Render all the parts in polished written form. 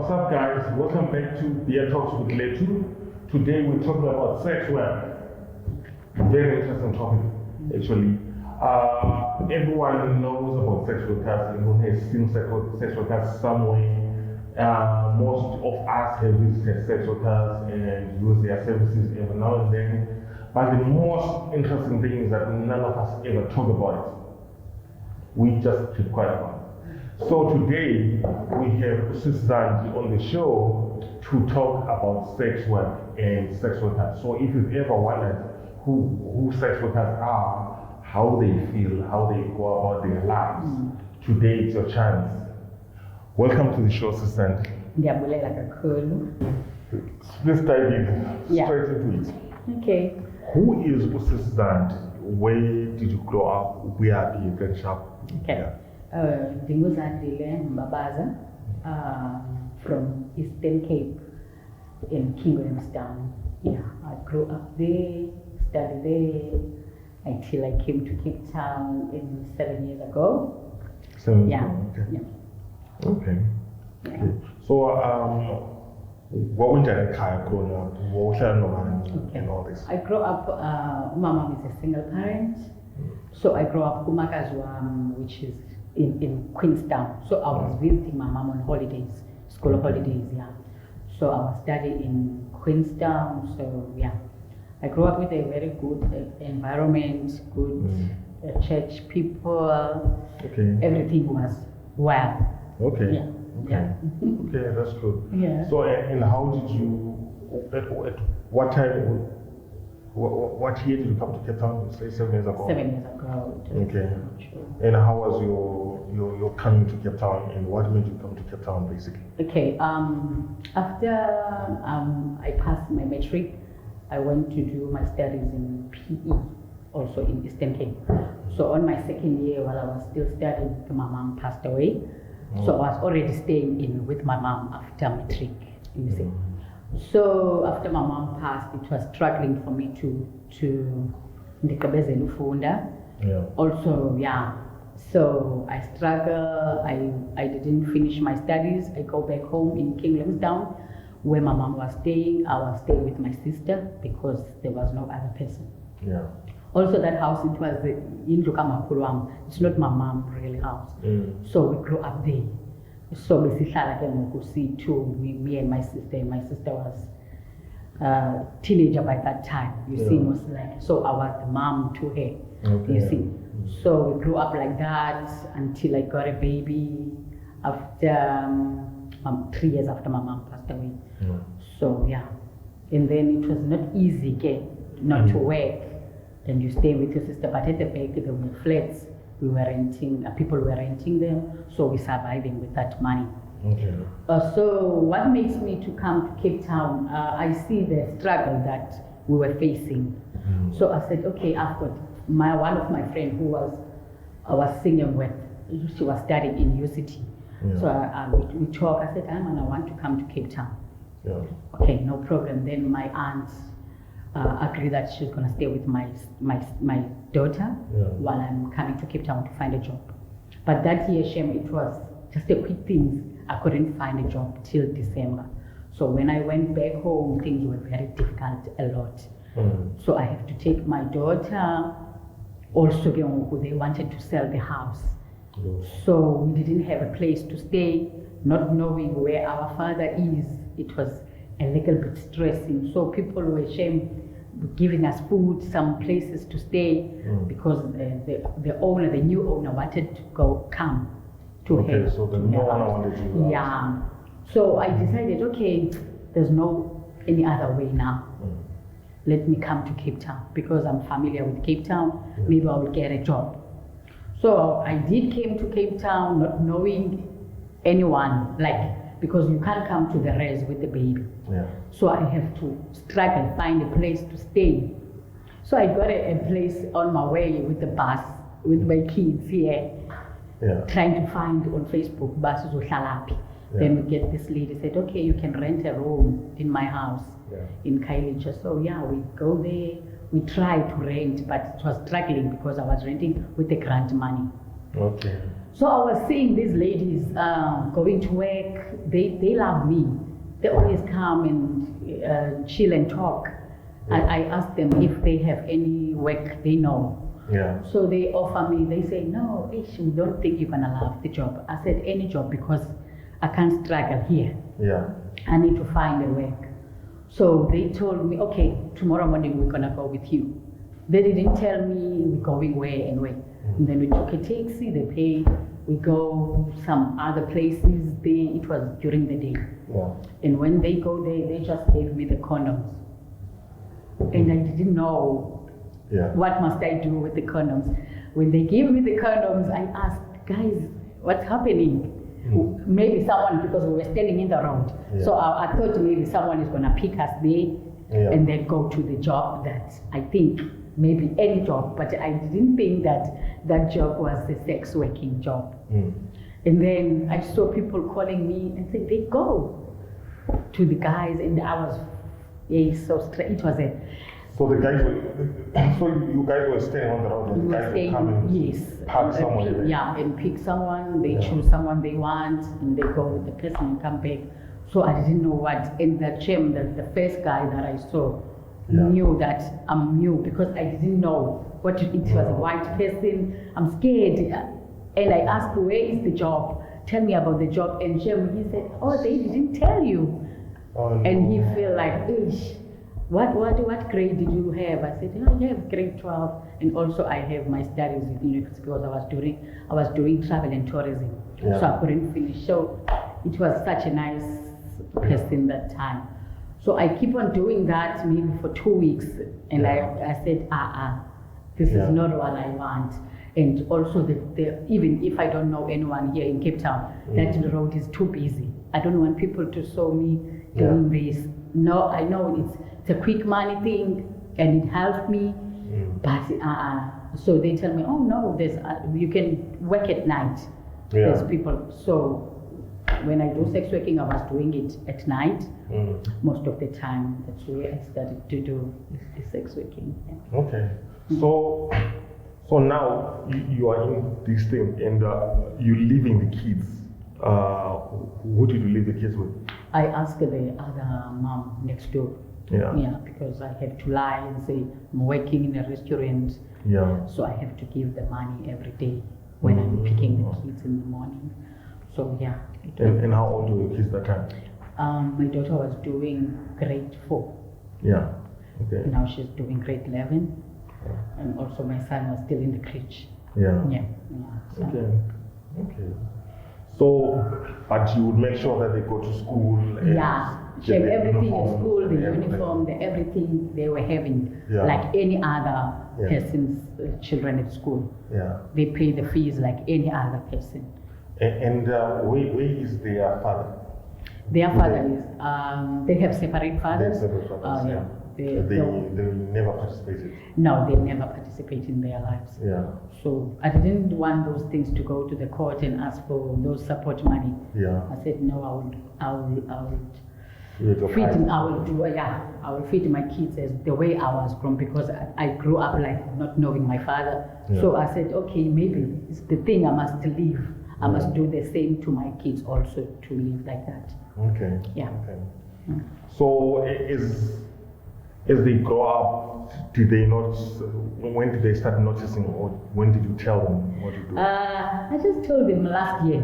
What's up, guys? Welcome back to Beertalk with Letu. Today we're talking about sex work. Very interesting topic, actually. Everyone knows about sex workers. Everyone has seen sex workers somewhere. Most of us have visited sex workers and use their services every now and then. But the most interesting thing is that none of us ever talk about it. We just keep quiet about it. So today we have Susan on the show to talk about sex work and sex workers. So if you've ever wondered who sex workers are, how they feel, how they go about their lives, today it's your chance. Welcome to the show, Susan. Ndiyabulela kakhulu. Let's dive in straight into it. Okay. Who is Susan? Where did you grow up? Where are you going to Okay. Ndinguzandile Mbabaza from Eastern Cape in Kingstown. Yeah, I grew up there, studied there until I came to Cape Town 7 years ago. 7 Yeah. years ago, okay. Yeah. Okay. Yeah. Okay. So, what went on growing up? What and all this? I grew up, my mom is a single parent. So I grew up Kumakazwam, which is in Queenstown. So I was visiting my mom on holidays, school holidays, yeah. So I was studying in Queenstown, so yeah. I grew up with a very good environment, good church people, everything was well. Okay. Yeah. Okay. Yeah. Okay, that's good. Yeah. So, and how did you, at what time, what year did you come to Cape Town? You say 7 years ago? 7 years ago. Okay. And how was your coming to Cape Town, and what made you come to Cape Town, basically? Okay. After I passed my matric, I went to do my studies in PE, also in Eastern Cape. So on my second year, while I was still studying, my mom passed away. So I was already staying in with my mom after matric, you see. So after my mom passed, it was struggling for me to ndikabezela ufunda. Yeah. Also, yeah. So I struggle. I didn't finish my studies. I go back home in Kingstown, where my mom was staying. I was staying with my sister because there was no other person. Yeah. Also, that house, it was in Lukamakulwam. It's not my mom's real house. So we grew up there. So we too, me and my sister. My sister was a teenager by that time. You see, most like, so I was the mom to her. Okay. You see. So we grew up like that until I got a baby after 3 years after my mom passed away. So yeah, and then it was not easy again, not to work, and you stay with your sister. But at the back there were flats. We were renting, people were renting them, so we're surviving with that money. Okay. So what makes me to come to Cape Town, I see the struggle that we were facing. So I said, okay, I've got one of my friends who I was singing with, she was studying in UCT. Yeah. So we talked, I said, I want to come to Cape Town. Yeah. Okay, no problem. Then my aunt agreed that she's gonna stay with my daughter while I'm coming to Cape Town to find a job. But that year, Shem, it was just a quick thing. I couldn't find a job till December. So when I went back home, things were very difficult, a lot. So I have to take my daughter. Also, they wanted to sell the house. So we didn't have a place to stay, not knowing where our father is. It was a little bit stressing. So people were giving us food, some places to stay, because the owner, the new owner, wanted to come to her. Okay, so the new owner wanted you. Yeah. So I decided, okay, there's no any other way now. Let me come to Cape Town because I'm familiar with Cape Town. Maybe I will get a job. So I did came to Cape Town, not knowing anyone, because you can't come to the res with the baby. Yeah. So I have to struggle, find a place to stay. So I got a place on my way with the bus, with my kids here, trying to find on Facebook, buses or Shalapi. Then we get this lady said, okay, you can rent a room in my house in Kailicha. So yeah, we go there, we try to rent, but it was struggling because I was renting with the grant money. Okay. So I was seeing these ladies going to work. They love me. They always come and chill and talk. And I ask them if they have any work they know. Yeah. So they offer me, they say, no, Ish, we don't think you're gonna love the job. I said, any job, because I can't struggle here. Yeah. I need to find a work. So they told me, okay, tomorrow morning we're gonna go with you. They didn't tell me we're going where and where. And then we took a taxi, they pay, we go some other places. It was during the day. Yeah. And when they go there, they just gave me the condoms. And I didn't know what must I do with the condoms. When they gave me the condoms, I asked, guys, what's happening? Maybe someone, because we were standing in the road. Yeah. So I thought maybe someone is gonna pick us there and then go to the job that I think maybe any job, but I didn't think that that job was the sex working job. And then I saw people calling me and saying they go to the guys, and I was so strange. It was a. So the guys were, so you guys were standing on the road and the guys were coming, park somewhere there. Yeah, and pick someone, they choose someone they want, and they go with the person and come back. So I didn't know what, in that gym, the first guy that I saw knew that I'm new, because I didn't know what it was, a white person. I'm scared. And I asked, where is the job? Tell me about the job. And he said, oh, they didn't tell you. Oh, no. And he felt like, ish. What grade did you have? I said, I have grade 12, and also I have my studies with university, because I was doing travel and tourism, so I couldn't finish. So it was such a nice person that time. So I keep on doing that maybe for 2 weeks, and I said, this is not what I want. And also, even if I don't know anyone here in Cape Town, that road is too busy. I don't want people to saw me doing this. No, I know it's a quick money thing, and it helps me, but so they tell me, oh no, you can work at night. There's people. So when I do sex working, I was doing it at night most of the time. That's where I started to do the sex working. Yeah. Okay, so now you are in this thing, and you're leaving the kids. Who did you leave the kids with? I asked the other mom next door. Yeah, because I have to lie and say I'm working in a restaurant. Yeah. So I have to give the money every day when I'm picking the kids in the morning. So yeah. And how old were your kids that time? My daughter was doing grade 4. Yeah. Okay. Now she's doing grade 11, and also my son was still in the crèche. Yeah. Yeah. So. Okay. So, but you would make sure that they go to school. And check everything in school, the uniform, the everything they were having, like any other person's children at school. Yeah. They pay the fees like any other person. And where is their father? Their father is, they have separate fathers. They have separate fathers, They never participated? No, they never participate in their lives. Yeah. So I didn't want those things to go to the court and ask for those support money. Yeah. I said, no, I will feed my kids as the way I was grown, because I grew up like not knowing my father. Yeah. So I said, okay, maybe it's the thing I must leave. I must do the same to my kids also, to live like that. Okay. Yeah. Okay. So as they grow up, did they not? When did they start noticing, or when did you tell them what to do? I just told them last year.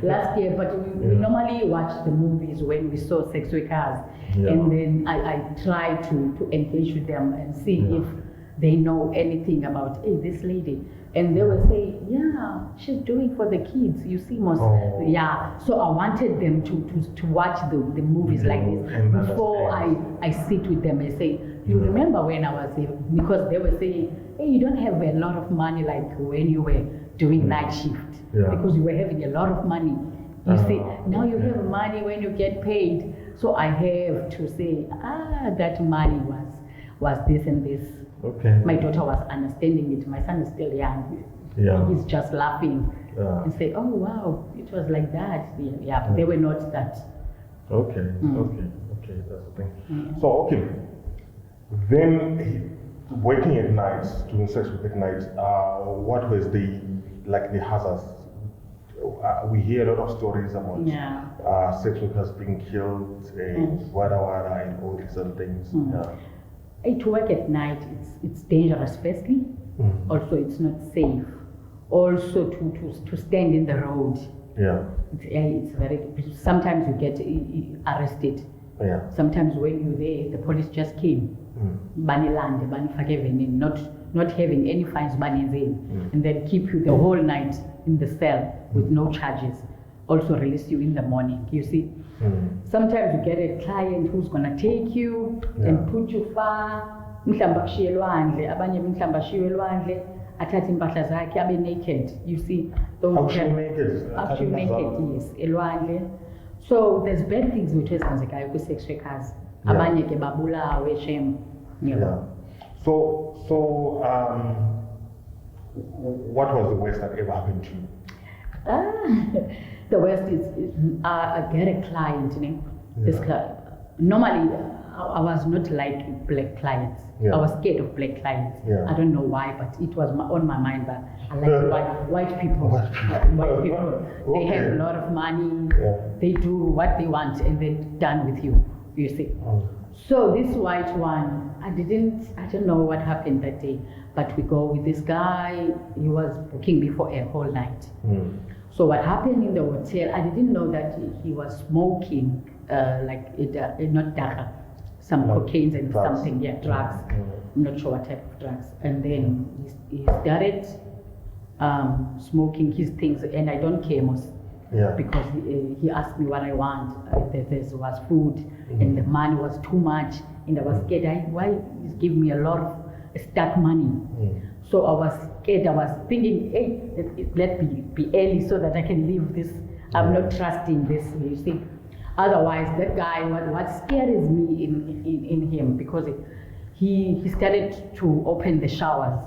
Last year, but we normally watch the movies when we saw sex workers, and then I try to engage with them and see if they know anything about this lady. And they will say, yeah, she's doing for the kids. You see most, So I wanted them to watch the movies like this before I sit with them and say, you remember when I was here? Because they were saying, hey, you don't have a lot of money like when you were doing night shift, because you were having a lot of money. You see, now you have money when you get paid. So I have to say, that money was this and this. Okay. My daughter was understanding it. My son is still young. Yeah. He's just laughing and say, "Oh wow, it was like that." Yeah. They were not that. Okay. Okay. That's the thing. So then working at night, doing sex work at night, what was the hazards? We hear a lot of stories about sex workers being killed, wada and all these other things. To work at night, it's dangerous. Firstly, also it's not safe. Also to stand in the road. It's very. Sometimes you get arrested. Sometimes when you're there, the police just came. Banilande, banifakeveni, not having any fines, and then keep you the whole night in the cell with no charges. Also release you in the morning. You see. Sometimes you get a client who's gonna take you and put you far. Mhlamba kushiye elwandle, abanye mhlamba kushiye elwandle, athathe impahla zakhe abe naked. You see, actually naked, yes, elwandle. So there's bad things which ezenzekayo ku sex workers. Abanye ke babulawe shame. So what was the worst that ever happened to you? The worst is I get a client, this client. Normally, I was not like black clients. I was scared of black clients. I don't know why, but it was on my mind. But I like white people. White people. They have a lot of money. They do what they want, and then done with you. You see. So this white one, I don't know what happened that day, but we go with this guy. He was booking me for a whole night. So what happened in the hotel, I didn't know that he was smoking, not dacha, some cocaine and drugs. Something, drugs. I'm not sure what type of drugs. And then he started smoking his things, and I don't care most. Because he asked me what I want. There was food, and the money was too much, and I was scared. Why he's giving me a lot of stuck money? So I was scared. I was thinking, hey, let me be early so that I can leave this. I'm not trusting this, you see. Otherwise, that guy, what scares me in him, because he started to open the showers.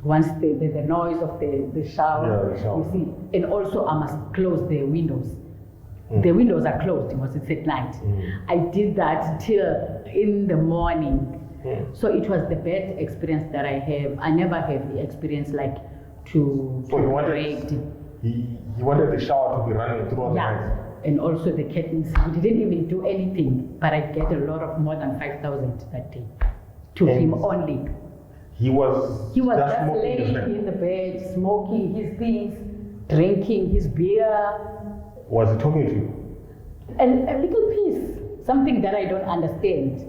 Once the noise of the shower, you see, and also I must close the windows. The windows are closed because it's at night. I did that till in the morning. So it was the best experience that I have. I never have the experience like to he wanted the shower to be running throughout the night. And also the curtains. He didn't even do anything, but I get a lot of more than 5,000 that day to him only. He was just laying in the bed, smoking his things, drinking his beer. Was he talking to you? A little piece, something that I don't understand.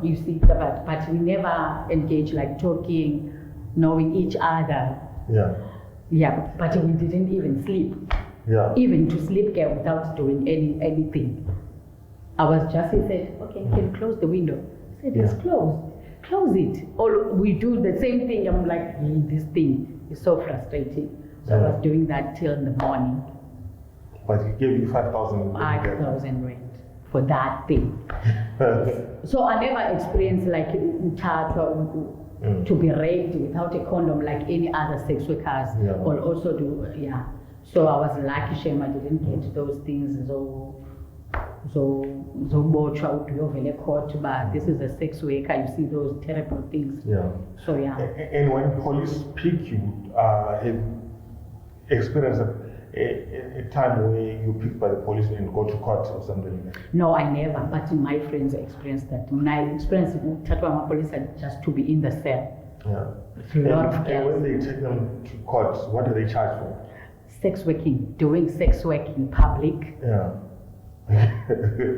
You see, but we never engage like talking, knowing each other. But we didn't even sleep. Even to sleep without doing anything. I was just, he said, okay, you can close the window. I said, it's closed. Close it. Or we do the same thing. I'm like, this thing is so frustrating. So I was doing that till in the morning. But he gave you 5,000. 5,000 rand for that thing. So I never experienced like to be raped without a condom like any other sex workers or also do. So I was lucky, shame I didn't get those things. So court, but this is a sex worker, you see those terrible things. So And when police pick you, have experienced a time where you picked by the police and go to court or something like that? No, I never, but my friends experienced that. When I experienced Tatwama police just to be in the cell. And when they take them to court, what do they charge for? Sex working, doing sex work in public.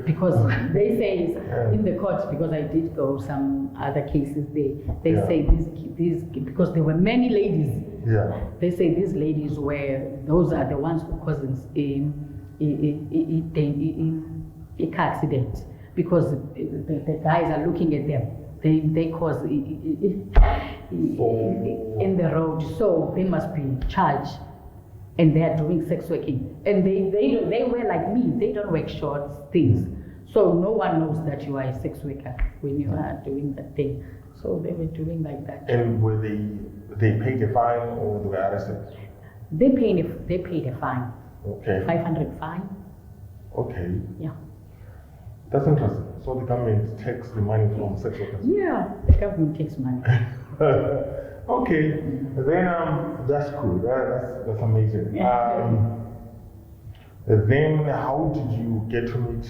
Because they say in the courts, because I did go some other cases, they say these because there were many ladies. They say these ladies those are the ones who caused a car accident, because the guys are looking at them. They cause in the road, so they must be charged. And they are doing sex working, and they wear like me. They don't wear shorts things, so no one knows that you are a sex worker when you are doing that thing. So they were doing like that. And were they paid a fine or they were arrested? They paid a fine. Okay. 500 fine. Okay. Yeah. That's interesting. So the government takes the money from sex workers. Yeah, the government takes money. Okay, then that's cool. That's amazing. Then how did you get to meet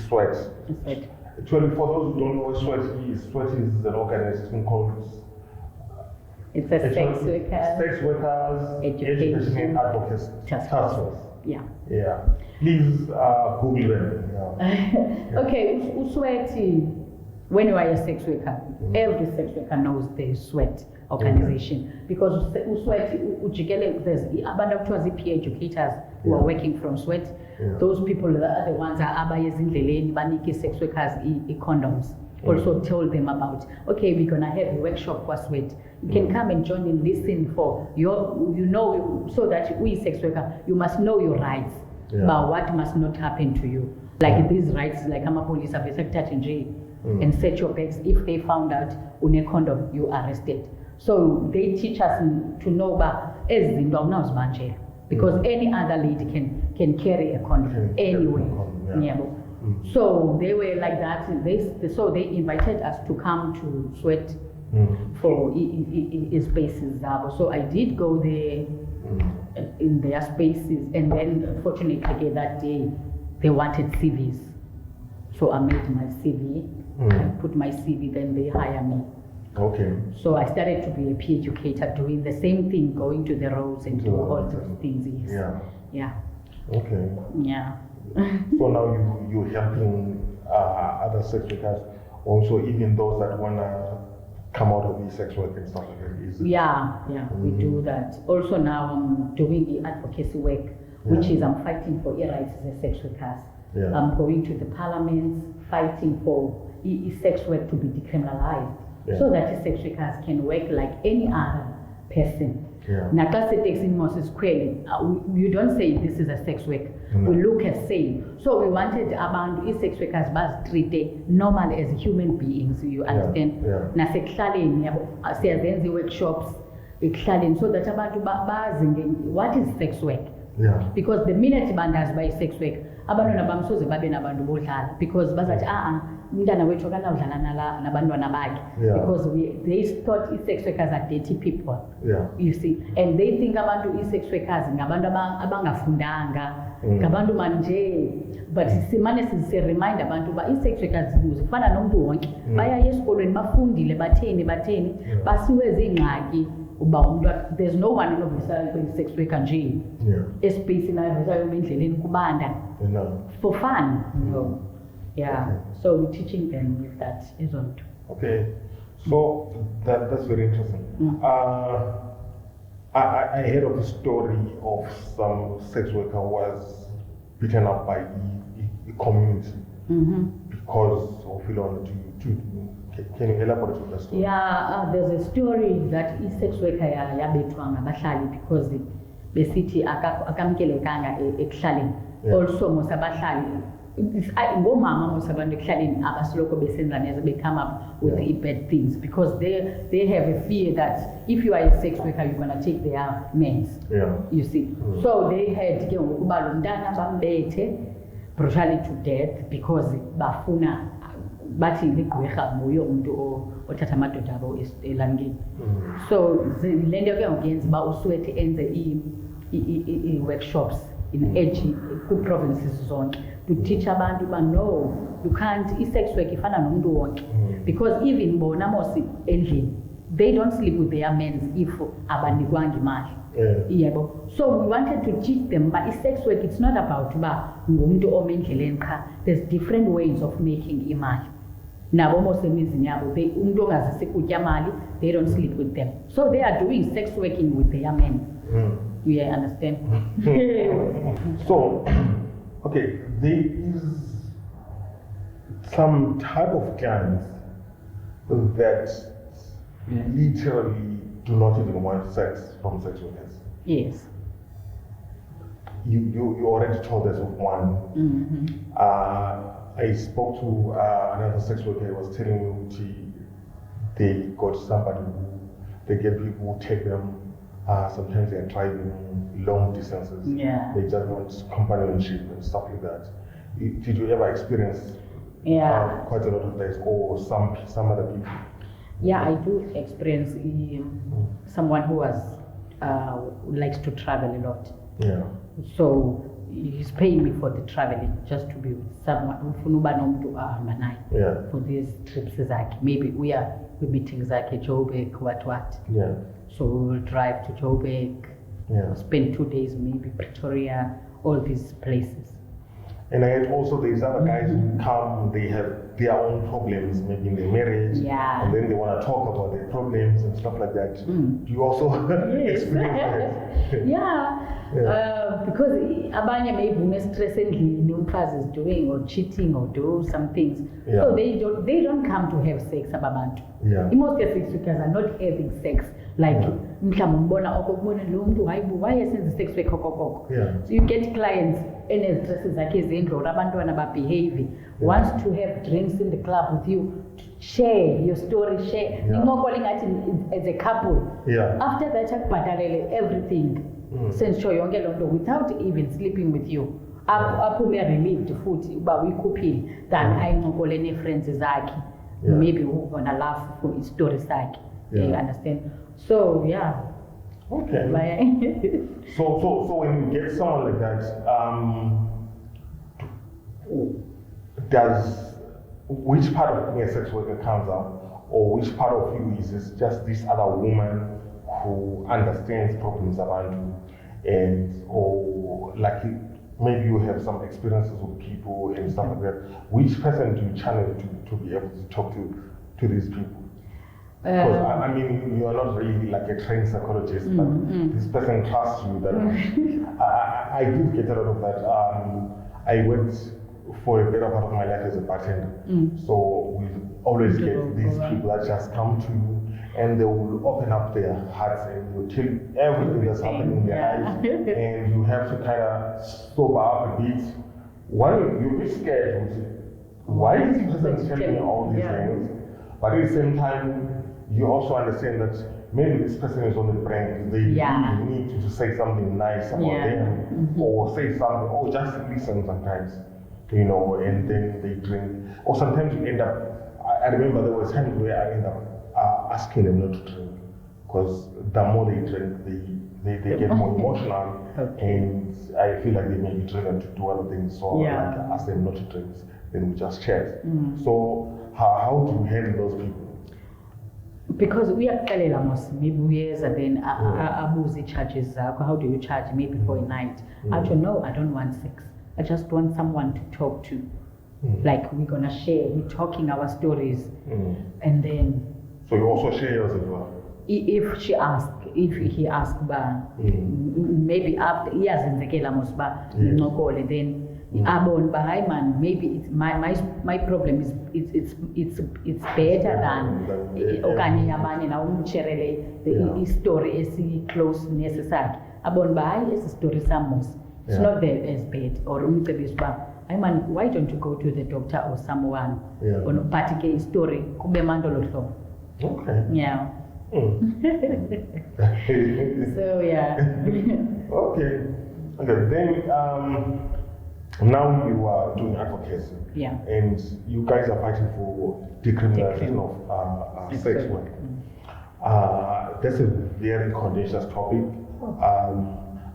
Sweat? Sweat. Actually, for those who don't know what Sweat is an organization called. It's a sex workers education and advocacy task force. Yeah. Yeah. Please Google them. Yeah. Okay, Usweti, when you are a sex worker, every sex worker knows the Sweat organization because Usweti, there's abantu peer educators who are working from Sweat. Yeah. Those people are the ones that are baniki sex workers condoms. Also told them about, okay, we're gonna have a workshop for Sweat. You can come and join and listen for so that we sex worker, you must know your rights, but what must not happen to you. Like these rights, like I'm a police officer in jail and set your bags. If they found out on a condom, you arrested. So they teach us to know about as in jail because any other lady can carry a condom anyway. So they were like that. So they invited us to come to Sweat for spaces. So I did go there in their spaces, and then unfortunately that day they wanted CVs. So I made my CV, I put my CV, then they hire me. Okay. So I started to be a peer educator, doing the same thing, going to the roads and do all those things. Yes. Yeah. Okay. Yeah. So now you're helping other sex workers, also even those that wanna come out of the sex work and stuff like that. Yeah, we do that. Also now I'm doing the advocacy work, which is I'm fighting for rights as a sex workers. Yeah. I'm going to the parliaments, fighting for sex work to be decriminalized, so that sex workers can work like any other person. You don't say this is a sex work. We look at same. So we wanted about sex workers but treated normal as human beings. You understand? Nasekhlalen workshops, so that abantu what is sex work? Because the minute bandas by sex work, abantwana bamsoze babe nabantu bodlala because bazathi umntana wethu akanawudlala nabantwana bakhe because they thought sex workers are dirty people. You see, and they think abantu sex workers ngabantu abangafundanga ngabantu manje, but simane remind abantu ba sex workers zifana nomuntu wonke baya esikolweni bafundile batheni basiweze ingxaki. There's no one in the sex worker nje espace endleleni kubanda for fun. So we're teaching them with that, isn't it? Okay, so that's very interesting. I heard of a story of some sex worker who was beaten up by the community because of can you elaborate on that story? There's a story that sex worker yabethwanga bahlali because besithi akamkelekanga ekuhlaleni. Also mosabahlali ngomama mosabantu ekuhlaleni abasoloko besenza neza, they come up with bad things because they have a fear that if you are a sex worker you're going to take their mens. You see. So they had ke ngokuba lo mntana bambethe brutally to death because bafuna bathi ligqwirha nguye umuntu othatha amadoda abo elangeni. So le nto ke ngokuyenza uba uSweat enze i-workshops in edge kwi-provinces zonke to teach abantu uba no, you can't, i-sex work ifana nomuntu wonke because even bona mosi endlini they don't sleep with their men if abanikwanga imali. So we wanted to teach them, but sex work, it's not about uba ngumuntu ome endleleni qha. There's different ways of making imali. Nabo mosemizini yabo umuntu ongazisi kutya mali, they don't sleep with them. So they are doing sex working with their men. You understand? So, okay, there is some type of clients that literally do not even want sex from sex workers. Yes. You already told us of one. I spoke to another sex worker. He was telling me they got somebody they get people who take them. Sometimes they're driving long distances. They just want companionship and stuff like that. Did you ever experience quite a lot of this, or some other people? Yeah, I do experience someone who likes to travel a lot. Yeah. So he's paying me for the traveling just to be with someone Yeah. for these trips zakhe. Maybe we're meeting zakhe Joburg, what. Yeah. So we'll drive to Joburg, Yeah. spend 2 days, maybe Pretoria, all these places. And I also there's other guys who come, they have their own problems, maybe in their marriage, Yeah. and then they want to talk about their problems and stuff like that. Do you also Yes. experience that? Yeah. Because abanye maybe une-stress endlini umfazi is doing or cheating or do some things. Yeah. So they don't come to have sex ababantu. Yeah. Most sex workers are not having sex. Like mhlawumbe umbona okubona lo muntu why esenza sex work kokoko. Yeah. So you get clients ene-stress zakhe ezindlu or abantwana babehave, wants to have drinks in the club with you, share your story, share. Yeah. Calling as a couple. Yeah. After that akubhatalele everything. Sentsho yonke loo nto without even sleeping with you. Aphume relieved futhi uba uyikhuphile than ayincokole nee-friends zakhe. Yeah. Maybe ugonna laugh for story sakhe. Yeah. You understand? So yeah. Okay. So when you get someone like that, which part of being a sex worker comes up, or which part of you is just this other woman who understands problems around you, and or like maybe you have some experiences with people and stuff like that. Which person do you channel to be able to talk to these people? Because I mean, you are not really like a trained psychologist, but this person trusts you. That I did get a lot of that. I worked for a better part of my life as a bartender, so we always get these people that just come to you and they will open up their hearts and will tell you everything that's happening in their life, and you have to kind of sober up a bit. One, you'll be scared. Why is this person telling me all these things? But at the same time, you also understand that maybe this person is on the brink. They really need to say something nice about them, or say something, or just listen sometimes, you know, and then they drink. Or sometimes you end up, I remember there were times where I end up asking them not to drink, because the more they drink, they get more emotional, and I feel like they may be driven to do other things, so I ask them not to drink, then we just chat. So how do you handle those people? Because we are maybe years and then abuzi charges. How do you charge? Maybe for a night. Actually, no, I don't want sex. I just want someone to talk to. Like we're gonna share, we're talking our stories, and then. So you also share yours as well. If he asks, maybe after years in the Musba, then. Maybe it's my problem is it's better than okanye abanye na umcherele the story esi close necessary abon by esi story samos it's not there as bad or umcebisa ba why don't you go to the doctor or someone on party story kube mandolo hlobo. Okay. Yeah. So yeah. Okay. Then now you are doing advocacy, and you guys are fighting for decriminalization of sex work. That's a very contentious topic.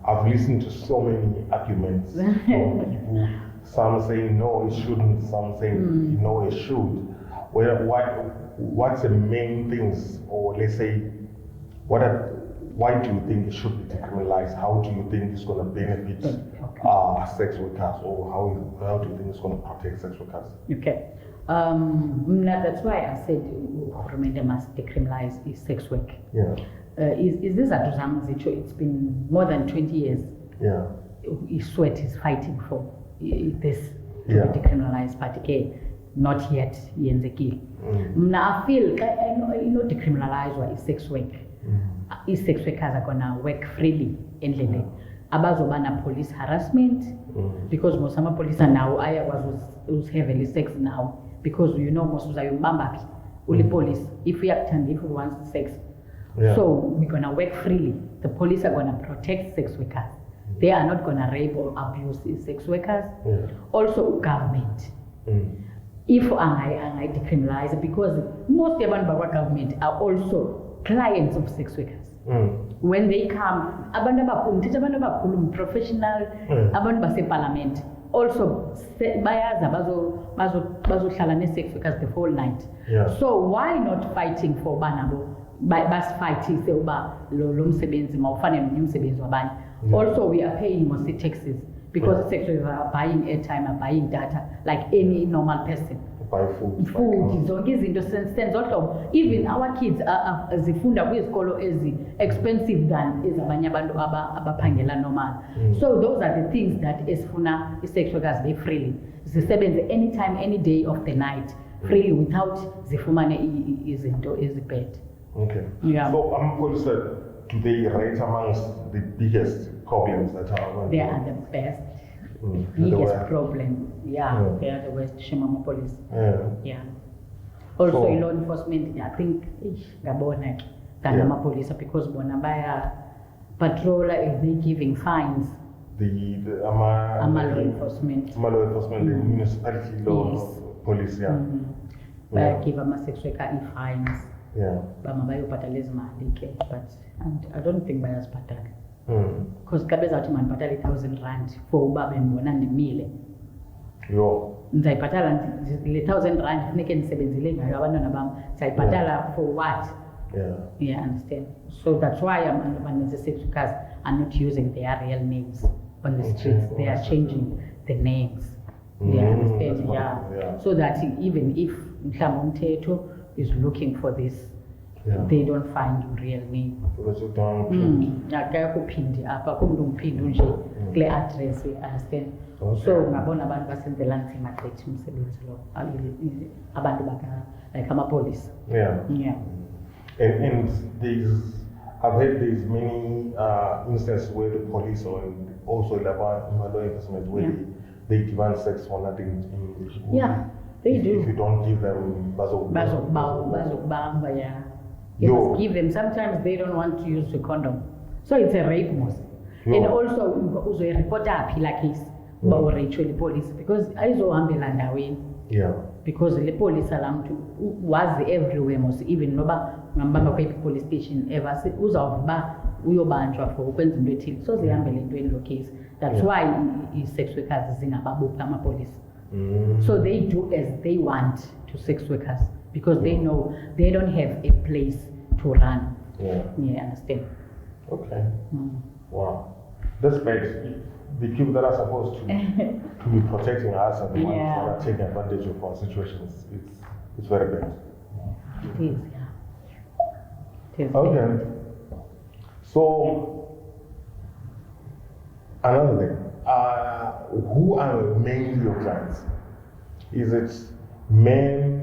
I've listened to so many arguments from people, some saying no, it shouldn't, some saying no, it should. What's the main things, or let's say, why do you think it should be decriminalized? How do you think it's going to benefit sex workers, or how do you think it's going to protect sex workers? Okay. That's why I said Romania must decriminalize sex work. Yeah. Is this it's been more than 20 years. Yeah. Sweat is fighting for this to be decriminalized, but again, not yet. I feel decriminalize sex work. Sex workers are gonna work freely endlini. Abazobana police harassment because most of police are now was heavily sex now because most of the only police if we want sex. So we're gonna work freely. The police are gonna protect sex workers. They are not gonna rape or abuse sex workers. Also government. if I decriminalize, because most abantu bakwa government are also clients of sex workers. When they come, abantu abakhulu, professional, abantu base-parliament, also bayaza bazohlala ne-sex workers the whole night. So why not fighting for banabo? Basifayithise uba lo msebenzi mawufane nomnye umsebenzi wabanye. Also we are paying mostly taxes because sex workers are buying airtime, are buying data like any normal person. Buy food. Zonke izinto senze ohlobo. Even our kids zifunda kwizikolo expensive than ezabanye abantu abaphangela normal. So those are the things that esifuna i-sex workers they freely zisebenze anytime, any day of the night, freely without zifumane izinto ezibad. Okay. Yeah. So police, do they rate amongst the biggest problems that are? They are the best. Biggest problem. Yeah, they are the worst. Shemama police. Yeah. Also So, law enforcement, I think ngabona than police because bona baya patrol is they giving fines. The law enforcement. Law enforcement, the municipality law police, Baya give sex worker fines. But I don't think buyers patali. Because kabeza uthi mandiphatala 1,000 rand for uba bendibona ndimile. Ndizayibhatala le 1,000 rand funeke ndisebenzile ngayo abantwana bam. Ndizayibhatala for what? Yeah, understand. So that's why the sex workers are not using their real names on the streets. They are changing the names. Yeah, understand. Yeah. So that even if Mthetho is looking for this, they don't find your real name. Akakuphindi apha kumntu umphindi nje kule address, understand. So ngabona abantu basenzela nzima gqithi umsebenzi lo abantu like amapolice. And I've heard there's many instances where the police or also law enforcement where they demand sex for nothing. They do. If you don't give them bazokubamba, you must give them. Sometimes they don't want to use the condom, so it's a rape most. And also report up la case but actually police because ayizohambela ndaweni. Because the police alarm was everywhere most, even noba ngambamba kwa police station ever uzawuba uyobanjwa for ukwenza into ethile, so zihambele into lo case. That's why i-sex workers zingababuka amapolice. So they do as they want to sex workers because they know they don't have a place to run. Understand? Okay. Wow. That's bad. The people that are supposed to be protecting us are the ones that are taking advantage of our situations. It's very bad. It is, It is. Okay. So another thing. Who are mainly your clients? Is it men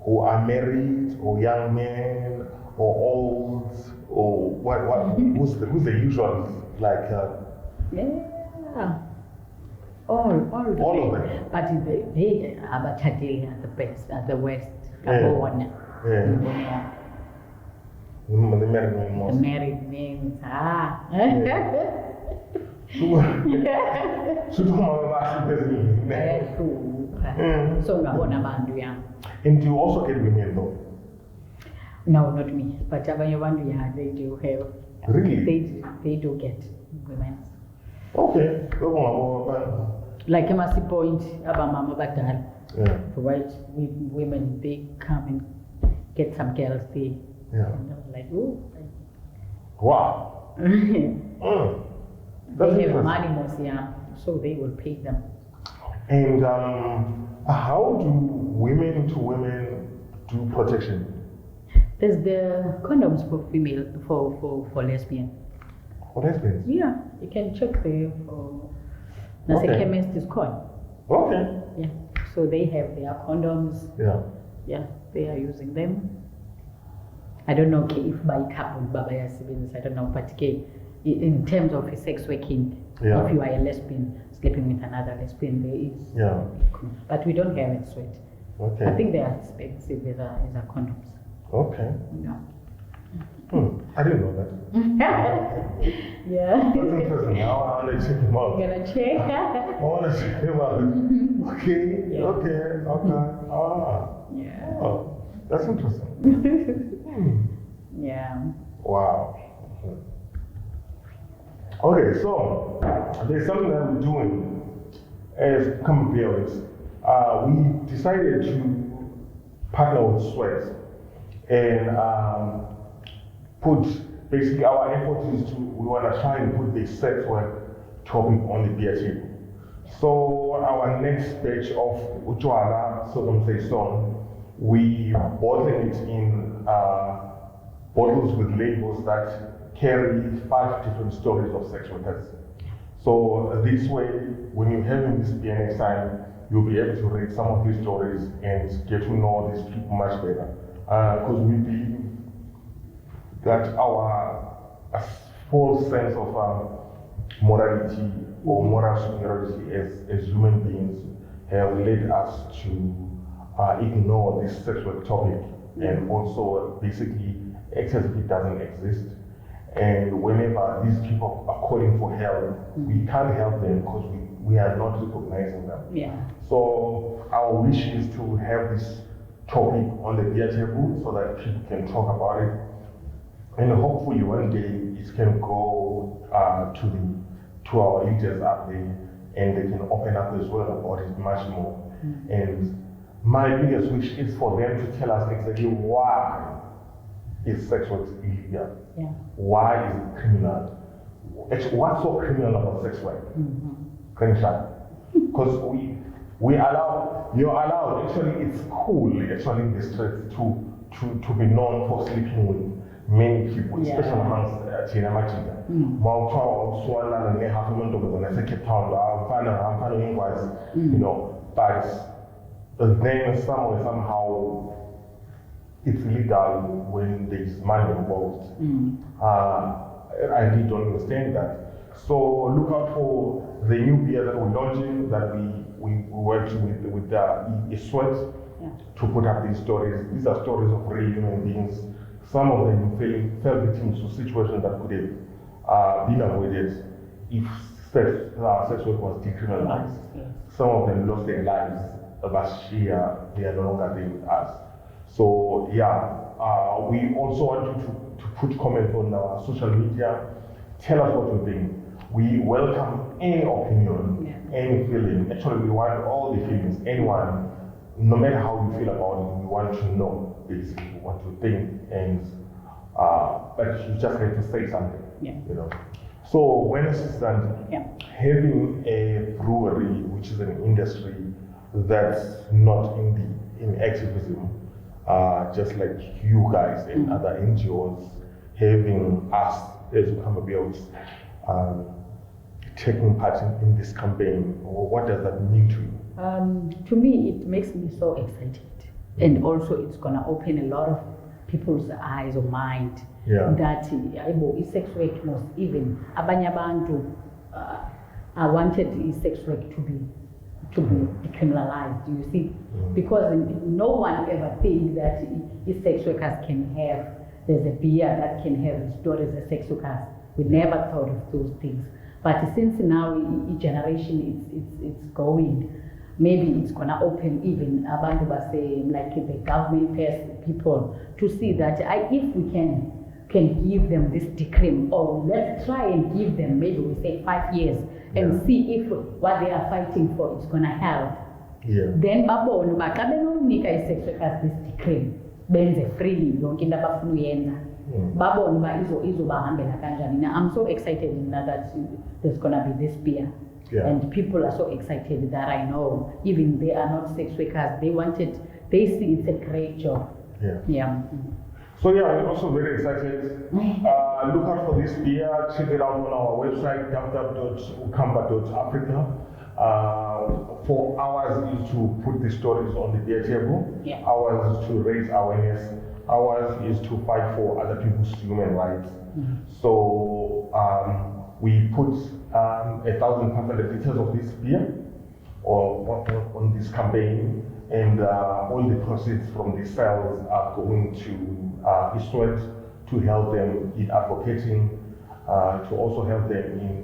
who are married, or young men, or old, or what? Who's the usual like? All of them. But they are the best, at the worst. The married men most. The married men, So and do you also get women though? No, not me. But they do have. Really? They do get women. Okay. Like Emasi Point, Abamama Badal. White women, they come and get some girls. And I was like, oh. Wow. They have money most, so they will pay them. And how do women to women do protection? There's the condoms for female, for lesbian. For lesbians? Yeah, you can check there for a chemist is called. Okay. Yeah, so they have their condoms. Yeah, they are using them. I don't know if by couple, Baba siblings, I don't know, but in terms of sex working, if you are a lesbian sleeping with another lesbian, there is. But we don't have it sweat. Okay. I think they are expensive as a condoms. Okay. Yeah. I didn't know that. Yeah. That's interesting. I want to check him out. You're gonna check? I want to check him out. Okay, Yeah. okay. Yeah. Oh, that's interesting. Yeah. Wow. Okay, so there's something that we're doing as companies. We decided to partner with Sweat and put basically our effort is we want to try and put the sex work topic on the beer table. So our next batch of Utwala, so to say so, we bottling it in bottles with labels that carry 5 different stories of sex workers. So this way, when you're having this beer next time, you'll be able to read some of these stories and get to know these people much better. Because we believe that our full sense of morality or moral superiority as human beings have led us to ignore this sex work topic and also basically act as if it doesn't exist. And whenever these people are calling for help, we can't help them because we are not recognizing them. Yeah. So our wish is to have this topic on the beer table so that people can talk about it. And hopefully one day it can go to our leaders up there and they can open up as well about it much more. And my biggest wish is for them to tell us exactly why is sex work illegal? Yeah. Why is it criminal? Actually, what's so criminal about sex work? Because we allow, you're allowed, actually it's cool actually in the streets to be known for sleeping with many people, especially amongst China Machida. You know, but then somehow it's illegal when there's money involved. I really don't understand that. So look out for the new beer that we're launching, that we worked with the Sweat to put up these stories. These are stories of real human beings. Some of them fell victims to situations that could have been avoided if sex work was decriminalized. Some of them lost their lives, but here they are no longer there with us. So we also want you to put comments on our social media. Tell us what you think. We welcome any opinion, any feeling. Actually, we want all the feelings. Anyone, no matter how you feel about it, we want to know basically what you think. And but you just have to say something. You know. So when it's done, having a brewery, which is an industry that's not in activism. Just like you guys and other NGOs, having us as Ukhamba Beers taking part in this campaign, or what does that mean to you? To me, it makes me so excited, and also it's gonna open a lot of people's eyes or mind that sex work was even abanye abantu I wanted sex work to be decriminalized, you see, because no one ever think that sex workers can have, there's a beer that can have stories of sex workers. We never thought of those things. But since now each generation it's going, maybe it's gonna open even abantu say like the government people to see that if we can give them this decrim, or let's try and give them, maybe we say 5 years, and see if what they are fighting for is gonna help. Then babone xa benonika i-sex workers this decrim benze freely yonke into abafuna uyenza babone uba izobahambela kanjani. I'm so excited now that there's gonna be this beer. And people are so excited that I know even they are not sex workers, they see it's a great job. So we're also very excited. Look out for this beer. Check it out on our website, www.ukhamba.africa. For ours is to put the stories on the beer table. Ours is to raise awareness. Ours is to fight for other people's human rights. So we put 1,500 liters of this beer on this campaign, and all the proceeds from the sales are going to Sweat to help them in advocating, to also help them in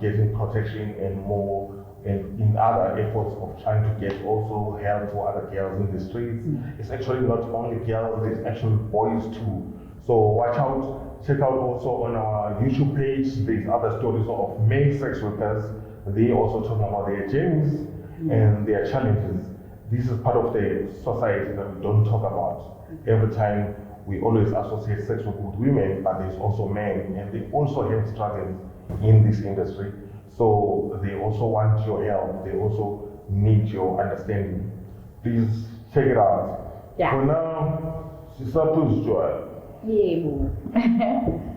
getting protection and more and in other efforts of trying to get also help for other girls in the streets. It's actually not only girls, it's actually boys too. So watch out, check out also on our YouTube page, there's other stories of male sex workers. They also talking about their journeys and their challenges. This is part of the society that we don't talk about. Every time we always associate sex work with women, but there's also men, and they also have struggles in this industry. So they also want your help. They also need your understanding. Please check it out. Yeah. For now, Sisapus Joy. Yeah.